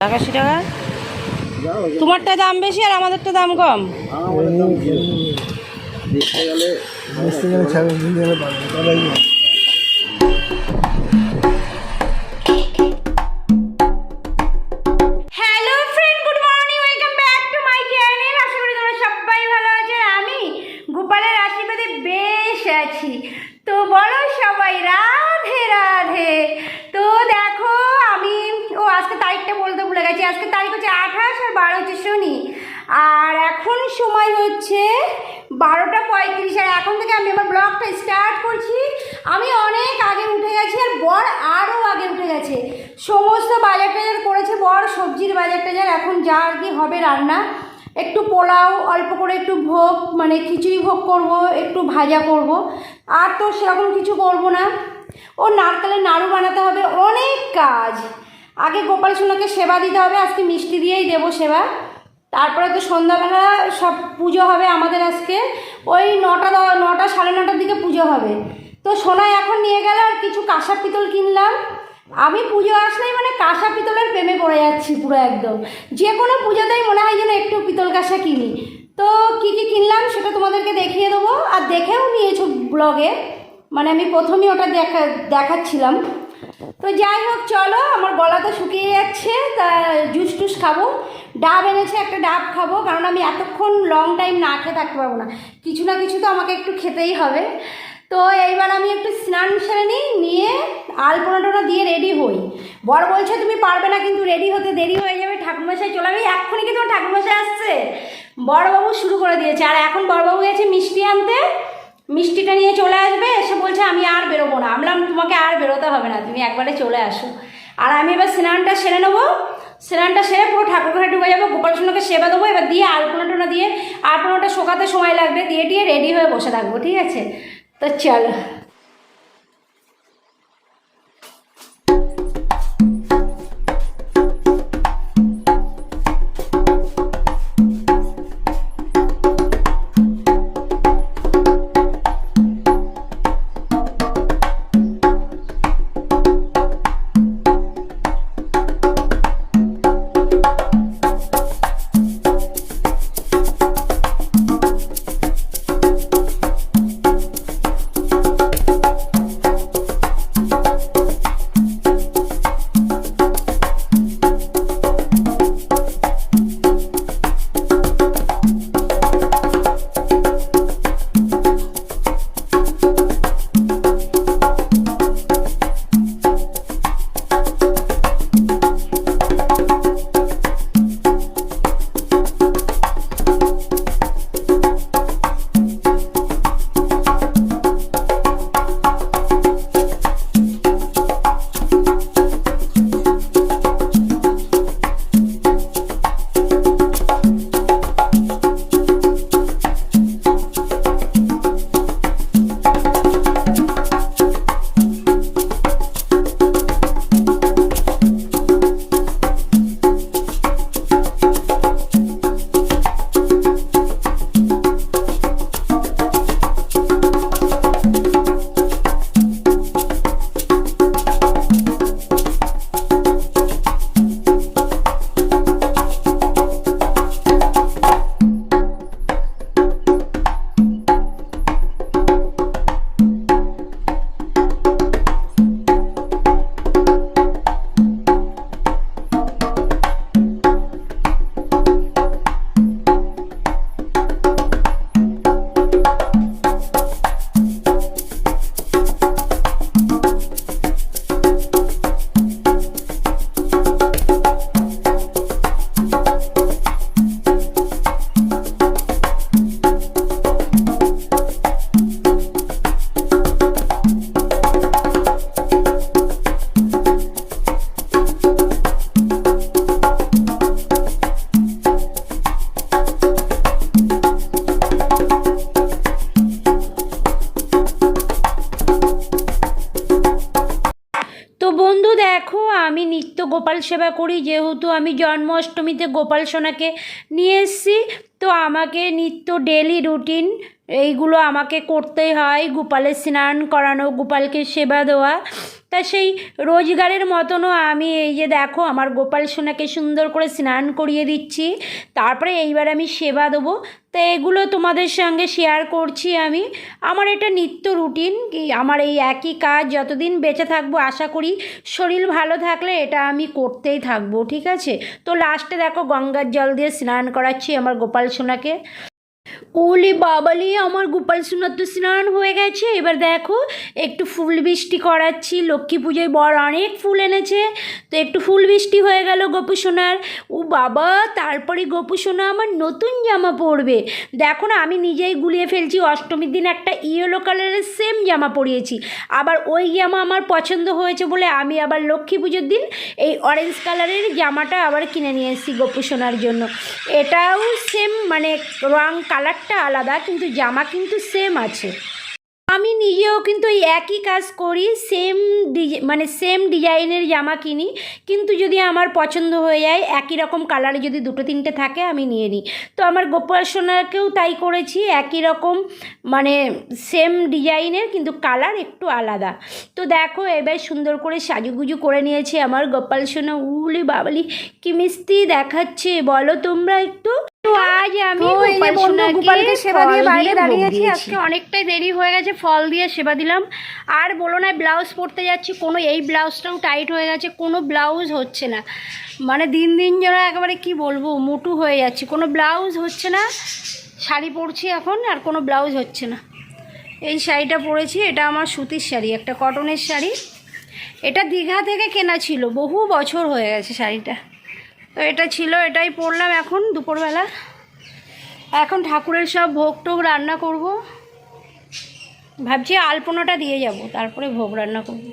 টাকা। তোমারটা দাম বেশি আর আমাদেরটা দাম কম। Hello friend, good morning, welcome back to my channel. আশা করি তোমরা সবাই ভালো আছো। আমি গোপালের আশীর্বাদে বেশ আছি। তো বলো সবাই রাধে রাধে। তো দেখো আমি আজকে তারিখটা বলতে ভুলে গেছি। আজকে তারিখ হচ্ছে 28 আর 12 হচ্ছে শনি। আর এখন সময় হচ্ছে 12:35। আর এখন থেকে আমি আমার ব্লগটা স্টার্ট করছি। আমি অনেক আগে উঠে গেছি আর বর আরও আগে উঠে গেছে। সমস্ত বাজার টাজার করেছে বর, সবজির বাজার টাজার। এখন যা আর কি হবে রান্না, একটু পোলাও, অল্প করে একটু ভোগ মানে খিচুড়ি ভোগ করব, একটু ভাজা করব, আর তো সেরকম কিছু করব না। ও নারকেলের নাড়ু বানাতে হবে, অনেক কাজ। আগে গোপাল সোনাকে সেবা দিতে হবে, আজকে মিষ্টি দিয়েই দেবো সেবা। তারপরে তো সন্ধ্যাবেলা সব পুজো হবে আমাদের। আজকে ওই 9টা 9:30 দিকে পুজো হবে। তো সোনা এখন নিয়ে গেল আর কিছু কাঁসা পিতল কিনলাম। আমি পুজো আসলেই মানে কাঁসা পিতলের প্রেমে পড়ে যাচ্ছি পুরো একদম। যে কোনো পুজোতেই মনে হয় যেন একটু পিতল কাঁসা কিনি। তো কী কী কিনলাম সেটা তোমাদেরকে দেখিয়ে দেবো, আর দেখেও নিয়েছো ব্লগে, মানে আমি প্রথমেই ওটা দেখাচ্ছিলাম। তো যাই হোক চলো, আমার গলা তো শুকিয়ে যাচ্ছে, তা জুস টুস খাবো। ডাব এনেছে, একটা ডাব খাবো, কারণ আমি এতক্ষণ লং টাইম না খেয়ে থাকতে পারবো না। কিছু না কিছু তো আমাকে একটু খেতেই হবে। তো এইবার আমি একটু স্নান সেরে নিয়ে আলপনা দিয়ে রেডি হই। বর বলছে তুমি পারবে না, কিন্তু রেডি হতে দেরি হয়ে যাবে, ঠাকুরমশাই চলে যাবে। এক্ষুনি কি তোমার ঠাকুরমশাই আসছে? বড়বাবু শুরু করে দিয়েছে। আর এখন বড়বাবু গেছে মিষ্টি আনতে, মিষ্টিটা নিয়ে চলে আসবে। এসে বলছে আমি আর বেরোবো না। আমি বললাম তোমাকে আর বেরোতে হবে না, তুমি একবারে চলে আসো। আর আমি এবার স্নানটা সেরে নেবো। স্নানটা সেরে পুরো ঠাকুর ঘরে ঢুকে যাবো, গোপাল সোনাকে সেবা দেবো। এবার দিয়ে আলপনা দিয়ে, আলপনাটা শোকাতে সময় লাগবে, দিয়ে রেডি হয়ে বসে থাকবো, ঠিক আছে? তো চলো। বন্ধু দেখো, আমি নিত্য গোপাল সেবা করি, যেহেতু আমি জন্মাষ্টমীতে গোপাল সোনাকে নিয়ে এসেছি। তো আমাকে নিত্য ডেলি রুটিন এইগুলো আমাকে করতেই হয়, গোপালের স্নান করানো, গোপালকে সেবা দেওয়া। তা সেই রোজগারের মতনও আমি এই যে দেখো আমার গোপাল সোনাকে সুন্দর করে স্নান করিয়ে দিচ্ছি, তারপরে এইবার আমি সেবা দেবো। তো এগুলো তোমাদের সঙ্গে শেয়ার করছি আমি। আমার এটা নিত্য রুটিন, কি আমার এই একই কাজ যতদিন বেঁচে থাকবো, আশা করি শরীর ভালো থাকলে এটা আমি করতেই থাকবো, ঠিক আছে। তো লাস্টে দেখো গঙ্গার জল দিয়ে স্নান করাচ্ছি আমার গোপাল সোনাকে। ওলে বাবালি, আমার গোপাল সোনার তো স্নান হয়ে গেছে। এবার দেখো একটু ফুল বৃষ্টি করাচ্ছি, লক্ষ্মী পুজোয় বর অনেক ফুল এনেছে, তো একটু ফুল বৃষ্টি হয়ে গেল গোপু সোনার। ও বাবা, তারপরে গোপু সোনা আমার নতুন জামা পরবে। দেখো না, আমি নিজেই গুলিয়ে ফেলছি, অষ্টমীর দিন একটা ইয়েলো কালারের সেম জামা পরিয়েছি, আবার ওই জামা আমার পছন্দ হয়েছে বলে আমি আবার লক্ষ্মী পুজোর দিন এই অরেঞ্জ কালারের জামাটা আবার কিনে নিয়ে এসেছি গোপু সোনার জন্য। এটাও সেম, মানে রং কালারটা আলাদা কিন্তু জামা কিন্তু সেম আছে। আমি নিজেও কিন্তু এই একই কাজ করি, সেম ডিজাইনের জামা কিনি, কিন্তু যদি আমার পছন্দ হয়ে যায় একই রকম কালারে যদি দুটো তিনটে থাকে আমি নিয়ে নিই। তো আমার গোপাল সোনাকেও তাই করেছি, একই রকম মানে সেম ডিজাইনের কিন্তু কালার একটু আলাদা। তো দেখো এবার সুন্দর করে সাজুগুজু করে নিয়েছি আমার গোপাল সোনা। উলি বাবালি কি মিষ্টি দেখাচ্ছে বলো তোমরা একটু। তো আজ আমি গোপালকে সেবা দিয়ে বাইরে দাঁড়িয়েছি, আজকে অনেকটাই দেরি হয়ে গেছে, ফল দিয়ে সেবা দিলাম। আর বলো না, ব্লাউজ পরতে যাচ্ছি, কোনো এই ব্লাউজটাও টাইট হয়ে গেছে, কোনো ব্লাউজ হচ্ছে না, মানে দিন দিন যেন একেবারে কি বলবো মোটু হয়ে যাচ্ছে, কোনো ব্লাউজ হচ্ছে না। শাড়ি পরছি এখন আর কোনো ব্লাউজ হচ্ছে না। এই শাড়িটা পরেছি, এটা আমার সুতির শাড়ি, একটা কটনের শাড়ি, এটা দীঘা থেকে কেনা ছিল, বহু বছর হয়ে গেছে শাড়িটা। তো এটা ছিল, এটাই পরলাম এখন দুপুরবেলা। এখন ঠাকুরের সব ভোগ টোগ রান্না করব, ভাবছি আলপনাটা দিয়ে যাব, তারপরে ভোগ রান্না করব,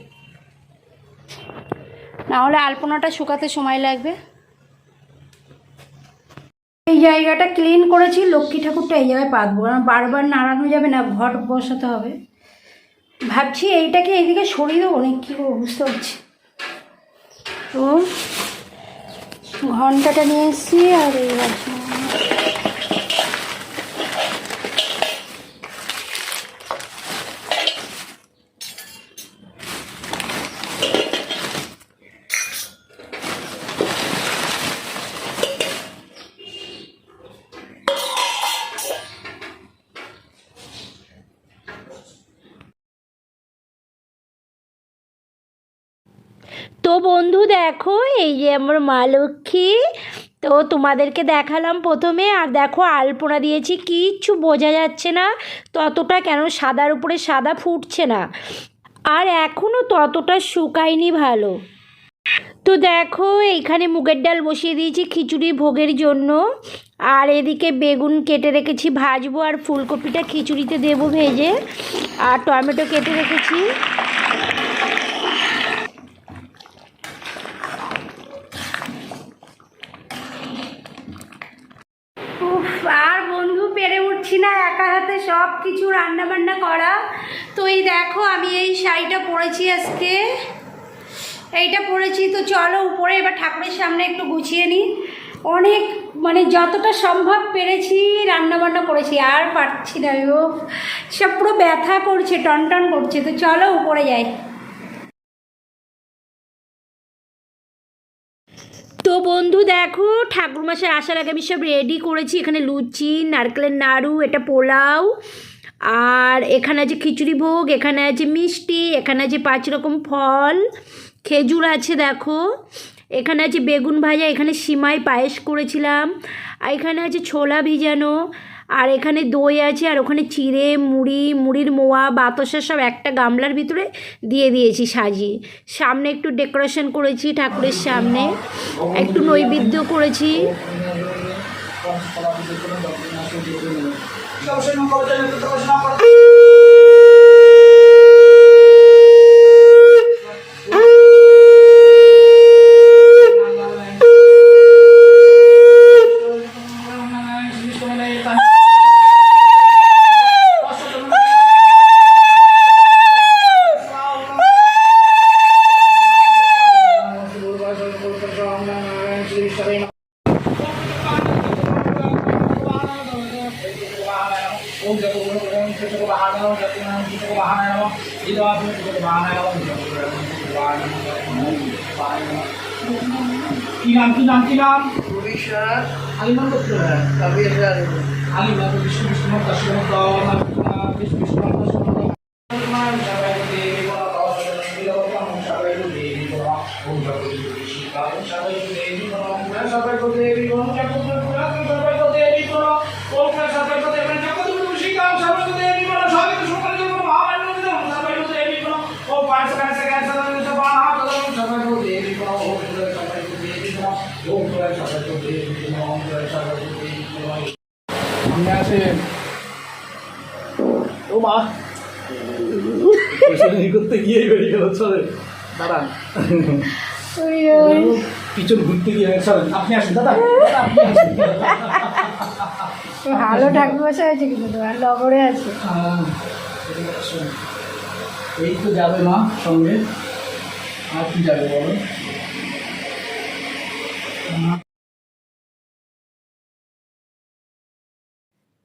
নাহলে আলপনাটা শুকাতে সময় লাগবে। এই জায়গাটা ক্লিন করেছি, লক্ষ্মী ঠাকুরটা এই জায়গায় পাতবো, বারবার নাড়ানো যাবে না, ঘট বসাতে হবে। ভাবছি এইটাকে এইদিকে সরিয়ে দেবো অনেক, কী করবো বুঝতে পারছি। তো ঘন্টাটা নিয়ে এসেছি আর এই তো বন্ধু দেখো এই যে আমার মা লক্ষ্মী, তো তোমাদেরকে দেখালাম প্রথমে, আর দেখো আলপনা দিয়েছি, কিচ্ছু বোঝা যাচ্ছে না ততটা, কেন সাদার উপরে সাদা ফুটছে না, আর এখনও ততটা শুকায়নি ভালো। তো দেখো এইখানে মুগের ডাল বসিয়ে দিয়েছি খিচুড়ি ভোগের জন্য, আর এদিকে বেগুন কেটে রেখেছি ভাজবো, আর ফুলকপিটা খিচুড়িতে দেবো ভেজে, আর টমেটো কেটে রেখেছি। আর বন্ধু পেরে উঠছি না একা হাতে সব কিছু রান্না বান্না করা। তো এই দেখো আমি এই শাড়িটা পরেছি আজকে, এইটা পরেছি। তো চলো উপরে এবার ঠাকুরের সামনে একটু গুছিয়ে নিই, অনেক মানে যতটা সম্ভব পেরেছি রান্না বান্না করেছি, আর পারছি না, ও সব পুরো ব্যথা করছে, টনটন করছে। তো চলো উপরে যাই। তো বন্ধু দেখো ঠাকুরমশাই আসার আগে আমি সব রেডি করেছি, এখানে লুচি, নারকেলের নাড়ু, এটা পোলাও, আর এখানে আছে খিচুড়ি ভোগ, এখানে আছে মিষ্টি, এখানে আছে 5 রকম ফল, খেজুর আছে দেখো, এখানে আছে বেগুন ভাজা, এখানে সিমাই পায়েস করেছিলাম, আর এখানে আছে ছোলা ভিজানো, আর এখানে দই আছে, আর ওখানে চিড়ে, মুড়ির মোয়া, বাতাসা সব একটা গামলার ভিতরে দিয়ে দিয়েছি সাজিয়ে। সামনে একটু ডেকোরেশন করেছি ঠাকুরের সামনে, একটু নৈবেদ্য করেছি। কি নাম কি নাম কি নাম? উড়িষ্যা আলিমান করতে হবে। আলিমান বিষ্ণু বিষ্ণু দর্শন বিষ্ণু বিষ্ণু দর্শন আছে। ও মা করতে গিয়ে বেরিয়ে গেল। চলে দাঁড়ান, পিছন ঘুরতে গিয়ে চলেন। আপনি আসুন দাদা, আপনি আসুন। ভালো ঠাকুর বসে আছে কিন্তু তোমার লগরে আছে। এই তো যাবে মা সঙ্গে, আর কি যাবে বলো?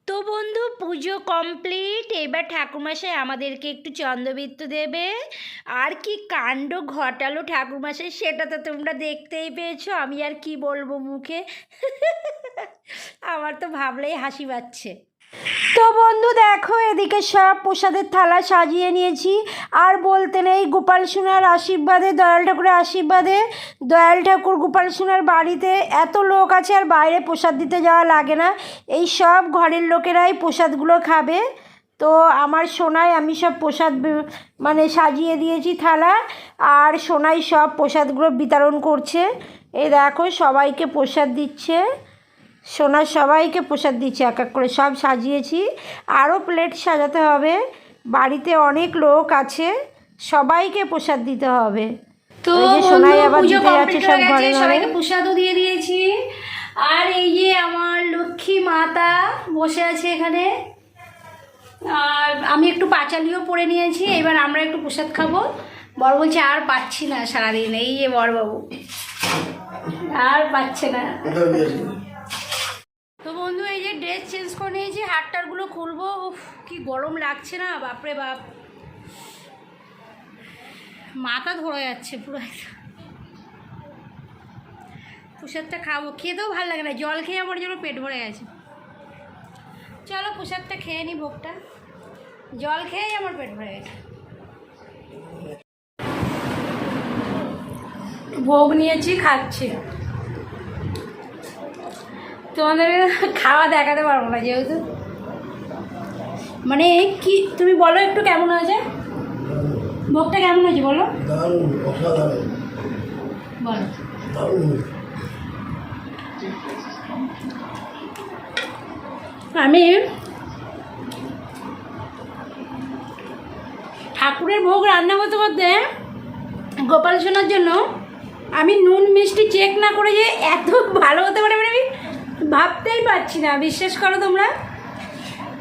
তো বন্ধু পুজো কমপ্লিট। এবার ঠাকুরমশাই আমাদেরকে একটু চন্দ্রবৃত্ত দেবে। আর কি কাণ্ড ঘটালো ঠাকুরমশাই, সেটা তো তোমরা দেখতেই পেয়েছো। আমি আর কি বলবো মুখে, আমার তো ভাবলেই হাসি পাচ্ছে। তো বন্ধু দেখো, এদিকে সব প্রসাদের থালা সাজিয়ে নিয়েছি। আর বলতে নেই, গোপাল সোনার আশীর্বাদে, দয়াল ঠাকুরের আশীর্বাদে দয়াল ঠাকুর গোপাল সোনার বাড়িতে এত লোক আছে, আর বাইরে প্রসাদ দিতে যাওয়া লাগে না। এই সব ঘরের লোকেরাই প্রসাদগুলো খাবে। তো আমার সোনায় আমি সব প্রসাদ মানে সাজিয়ে দিয়েছি থালা, আর সোনাই সব প্রসাদগুলো বিতরণ করছে। এই দেখো সবাইকে প্রসাদ দিচ্ছে, সোনা সবাইকে প্রসাদ দিচ্ছে, এক এক করে সব সাজিয়েছি। আরও প্লেট সাজাতে হবে, বাড়িতে অনেক লোক আছে, সবাইকে প্রসাদ দিতে হবে। তো সোনাই আবার দিতে যাচ্ছে সব ঘরে ঘরে। সবাইকে প্রসাদও দিয়ে দিয়েছি। আর এই যে আমার লক্ষ্মী মাতা বসে আছে এখানে, আর আমি একটু পাঁচালিও পরে নিয়েছি। এবার আমরা একটু প্রসাদ খাবো। বর বলছে আর পাচ্ছি না সারাদিন, এই যে বরবাবু আর পাচ্ছে না। তো বন্ধু এই যে ড্রেস চেঞ্জ করে নিয়েছি, হাটটারগুলো খুলবো। উফ কি গরম লাগছে না, বাপরে বাপ, মাথা ধরে যাচ্ছে পুরো। প্রসাদটা খাবো, খেতেও ভালো লাগে না, জল খেয়ে আমার জন্য পেট ভরে গেছে। চলো প্রসাদটা খেয়ে নিই, ভোগটা, জল খেয়েই আমার পেট ভরে গেছে। ভোগ নিয়েছি, খাচ্ছি। তোমাদের খাওয়া দেখাতে পারবো না যেহেতু, মানে কি তুমি বলো একটু কেমন হয়েছে ভোগটা, কেমন হয়েছে বলো, বলো। আমি ঠাকুরের ভোগ রান্না করতে করতে গোপাল সোনার জন্য আমি নুন মিষ্টি চেক না করে যে এত ভালো হতে পারে মানে আমি ভাবতেই পারছি না, বিশ্বাস করো তোমরা।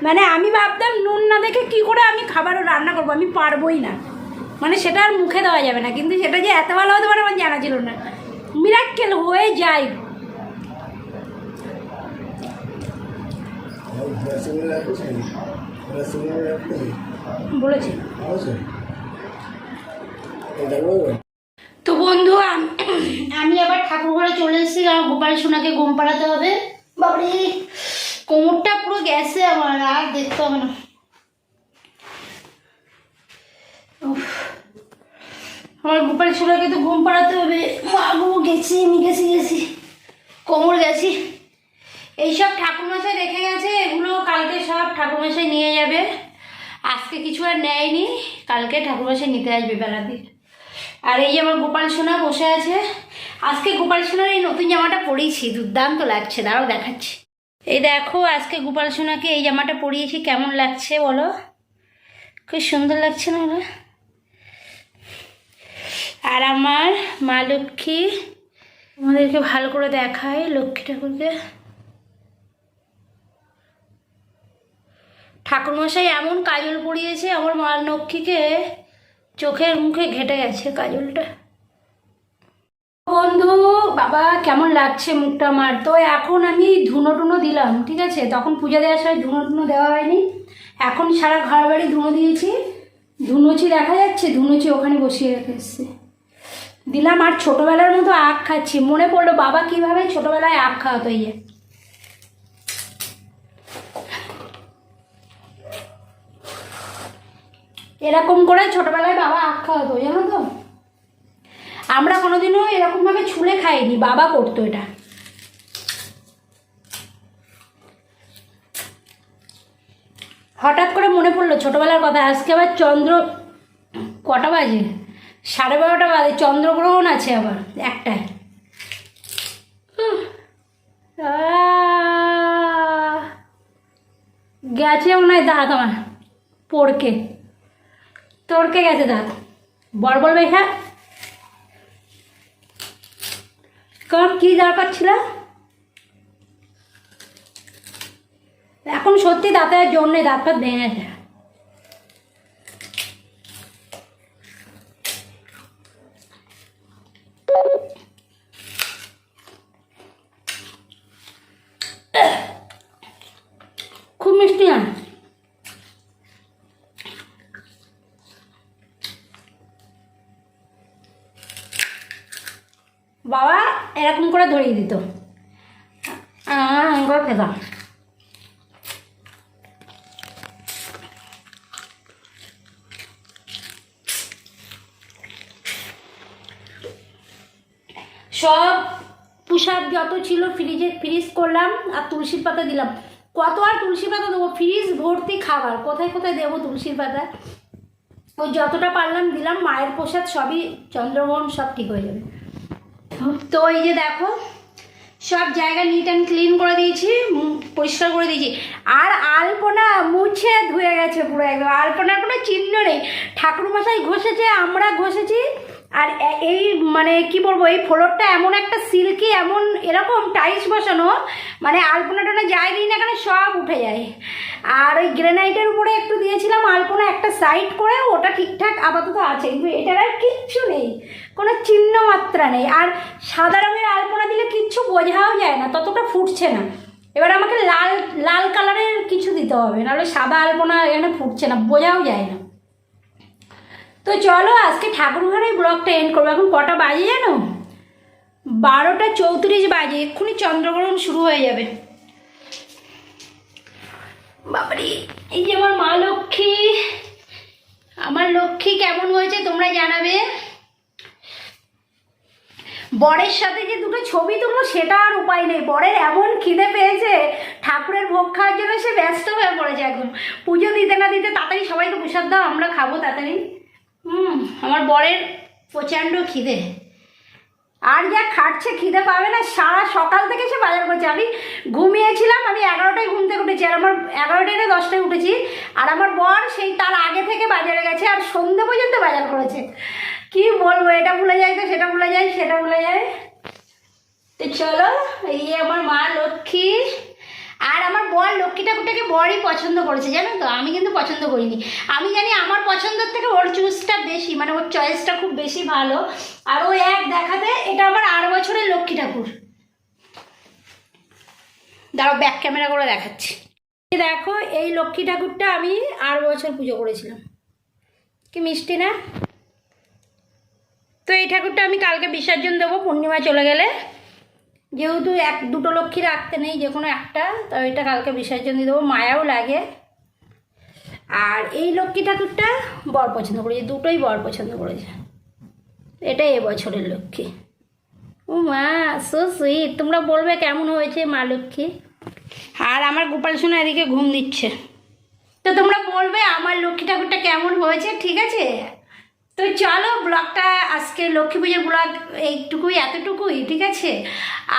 মানে আমি ভাবতাম নুন না দেখে কি করে আমি খাবারও রান্না করবো, আমি পারবোই না, মানে সেটা আর মুখে দেওয়া যাবে না। কিন্তু সেটা যে এত ভালো হতে পারে আমার জানা ছিল না, মিরাক্কেল হয়ে যায়। বলেছি তো বন্ধু, আমি আবার ঠাকুর ঘরে চলে এসেছি, কারণ গোপাল সোনাকে ঘুম পাড়াতে হবে। বাবারে কোমরটা পুরো গেছে আমার, আর দেখতে হবে না। আমার গোপাল সোনাকে তো ঘুম পাড়াতে হবে। বাবু গেছি, আমি গেছি কোমর গেছি। এইসব ঠাকুরমশাই রেখে গেছে, এগুলো কালকে সব ঠাকুরমশাই নিয়ে যাবে। আজকে কিছু আর নেয়নি, কালকে ঠাকুরমশাই নিতে আসবে বেলা দিয়ে। আর এই যে আমার গোপাল সোনা বসে আছে। আজকে গোপাল সোনার এই নতুন জামাটা পরিয়েছি, দুর্দান্ত লাগছে, দাঁড়াও দেখাচ্ছি। এই দেখো আজকে গোপাল সোনাকে এই জামাটা পরিয়েছি, কেমন লাগছে বলো, খুব সুন্দর লাগছে না? আর আমার মা লক্ষ্মী, আমাদেরকে ভালো করে দেখায় লক্ষ্মী ঠাকুরকে। ঠাকুরমশাই এমন কাজল পরিয়েছে আমার মা লক্ষ্মীকে, চোখের মুখে ঘেটে গেছে কাজলটা। বন্ধু বাবা কেমন লাগছে মুখটা আমার। তো এখন আমি ধুনো টুনো দিলাম, ঠিক আছে, তখন পূজা দেওয়ার সময় ধুনো টুনো দেওয়া হয়নি। এখন সারা ঘর বাড়ি ধুনো দিয়েছি, ধুনুচি দেখা যাচ্ছে, ধুনুচি ওখানে বসিয়ে রেখে এসেছি দিলাম। আর ছোটোবেলার মতো আখ খাচ্ছি, মনে পড়লো বাবা কীভাবে ছোটোবেলায় আখ খাওয়াতো। ইয়ে এরকম করে ছোটোবেলায় বাবা আখ খাওয়াতো, জানো তো। আমরা কোনোদিনও এরকমভাবে ছুলে খাইনি, বাবা করতো এটা। হঠাৎ করে মনে পড়লো ছোটোবেলার কথা। আজকে আবার চন্দ্র কটা বাজে, 12:30 বাজে, চন্দ্রগ্রহণ আছে আবার একটায়। গেছে মনে হয় দাঁত আমার তড়কে গেছে দাঁত। বর বলবে হ্যাঁ কি দরকার ছিল। এখন সত্যি দাঁতের জোর নেই, দাঁত ফাত ভেঙে গেছে। খুব মিষ্টি না। বাবা এরকম করে ধরিয়ে দিত, খেতাম। সব পুষাপ যত ছিল ফ্রিজ করলাম, আর তুলসীর পাতা দিলাম। কত আর তুলসী পাতা দেবো, ফ্রিজ ভর্তি খাবার, কোথায় কোথায় দেবো তুলসীর পাতা। ওই যতটা পারলাম দিলাম, মায়ের প্রসাদ, সবই চন্দ্রগ্রহণ সব ঠিক হয়ে যাবে। তো এই যে দেখো সব জায়গা নিট অ্যান্ড ক্লিন করে দিয়েছি, পরিষ্কার করে দিয়েছি। আর আলপনা মুছে ধুয়ে গেছে পুরো একদম, আলপনার কোনো চিহ্ন নেই। ঠাকুরমশাই ঘষেছে, আমরা ঘষেছি। আর এই মানে কি বলবো, এই ফ্লোরটা এমন একটা সিল্কি, এমন এরকম টাইলস বসানো, মানে আলপনা টানা যাই দিই না কেন সব উঠে যায়। আর ওই গ্রেনাইটের উপরে একটু দিয়েছিলাম আলপনা একটা সাইড করে, ওটা ঠিকঠাক আপাতত আছে, কিন্তু এটার আর কিচ্ছু নেই, কোনো চিহ্ন মাত্রা নেই। আর সাদা রঙের আলপনা দিলে কিচ্ছু বোঝাও যায় না, ততটা ফুটছে না। এবার আমাকে লাল লাল কালারের কিছু দিতে হবে, নাহলে সাদা আলপনা এখানে ফুটছে না, বোঝাও যায় না। তো চলো আজকে ঠাকুর ঘরেই ব্লগটা এন্ড করবো। এখন কটা বাজে জানো, 12:34 বাজে, এক্ষুনি চন্দ্রগ্রহণ শুরু হয়ে যাবে। বাবারে, এই যে আমার মা লক্ষ্মী, আমার লক্ষ্মী কেমন হয়েছে তোমরা জানাবে। বরের সাথে যে দুটো ছবি তুলবো সেটা আর উপায় নেই, বরের এমন খিদে পেয়েছে ঠাকুরের ভোগ খাওয়ার জন্য, সে ব্যস্ত হয়ে পড়েছে একদম। পুজো দিতে না দিতে তাড়াতাড়ি সবাইকে প্রসাদ দাও, আমরা খাবো তাড়াতাড়ি। আমার বরের প্রচণ্ড খিদে, আর যা খাটছে খিদে পাবে না। সারা সকাল থেকে সে বাজার করছে। আমি ঘুমিয়েছিলাম, আমি 11টায় ঘুম থেকে উঠেছি, আর আমার 11টায় না 10টায় উঠেছি। আর আমার বর সেই তার আগে থেকে বাজারে গেছে, আর সন্ধ্যে পর্যন্ত বাজার করেছে। কি বলবো, এটা ভুলে যায় তো সেটা ভুলে যায়, সেটা ভুলে যায়। তো চলো, এই আমার মা লক্ষ্মী। আর আমার বর লক্ষ্মী ঠাকুরটাকে বরই পছন্দ করেছে, জানো তো, আমি কিন্তু পছন্দ করিনি। আমি জানি আমার পছন্দের থেকে ওর চুজটা বেশি, মানে ওর চয়েসটা খুব বেশি ভালো। আর ও এক দেখাতে, এটা আমার 8 বছরের লক্ষ্মী ঠাকুর। দাঁড়াও ব্যাক ক্যামেরা করে দেখাচ্ছি। দেখো এই লক্ষ্মী ঠাকুরটা আমি 8 বছর পুজো করেছিলাম, কি মিষ্টি না। তো এই ঠাকুরটা আমি কালকে বিসর্জন দেবো, পূর্ণিমা চলে গেলে, যেহেতু দুটো লক্ষ্মী রাখতে নেই, যে কোনো একটা, তো এটা কালকে বিসর্জন দিয়ে দেবো, মায়াও লাগে। আর এই লক্ষ্মী ঠাকুরটা বর পছন্দ করেছে, দুটোই বর পছন্দ করেছে। এটা এবছরের লক্ষ্মী। ও মা, সো সুইট। তোমরা বলবে কেমন হয়েছে মা লক্ষ্মী। আর আমার গোপাল সোনা এদিকে ঘুম দিচ্ছে। তো তোমরা বলবে আমার লক্ষ্মী ঠাকুরটা কেমন হয়েছে, ঠিক আছে। তো চলো ব্লগটা, আজকে লক্ষ্মী পুজোর ব্লগ এইটুকুই, এতটুকুই, ঠিক আছে।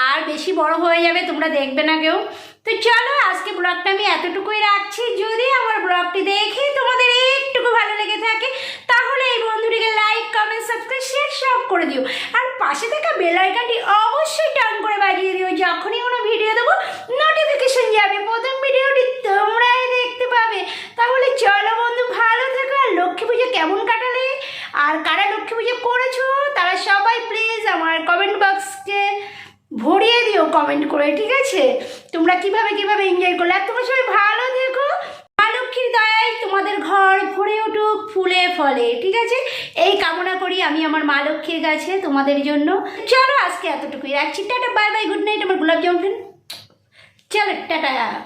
আর বেশি বড় হয়ে যাবে, তোমরা দেখবে না কেউ। তো চলো আজকে ব্লগটা আমি এতটুকুই রাখছি। যদি আমার ব্লগটি দেখে তোমাদের একটুকু ভালো লেগে থাকে, তাহলে এই বন্ধুটিকে লাইক, কমেন্ট, সাবস্ক্রাইব, শেয়ার সব করে দিও। আর পাশে থাকা বেল আইকনটি অবশ্যই টান করে বাজিয়ে দিও, যখনই কোনো ভিডিও দেবো নোটিফিকেশন যাবে, প্রথম ভিডিওটি তোমরাই দেখতে পাবে। তাহলে চলো বন্ধু, ভালো থেকো। আর লক্ষ্মী পুজো কেমন কাটালে, আর কারা লক্ষ্মী পুজো করেছো, তারা সবাই প্লিজ আমার কমেন্ট বক্সকে ভরিয়ে দিও কমেন্ট করে, ঠিক আছে। তোমরা কিভাবে কিভাবে এনজয় করলে। আর তোমরা সবাই ভালো থেকো, মা লক্ষ্মীর দয়ায় তোমাদের ঘর ভরে উঠুক ফুলে ফলে, ঠিক আছে? এই কামনা করি আমি আমার মা লক্ষ্মীর কাছে তোমাদের জন্য। চলো আজকে এতটুকুই রাখছি, tata bye bye, good night আমার গোলাপ জামুন। চলো টাটা।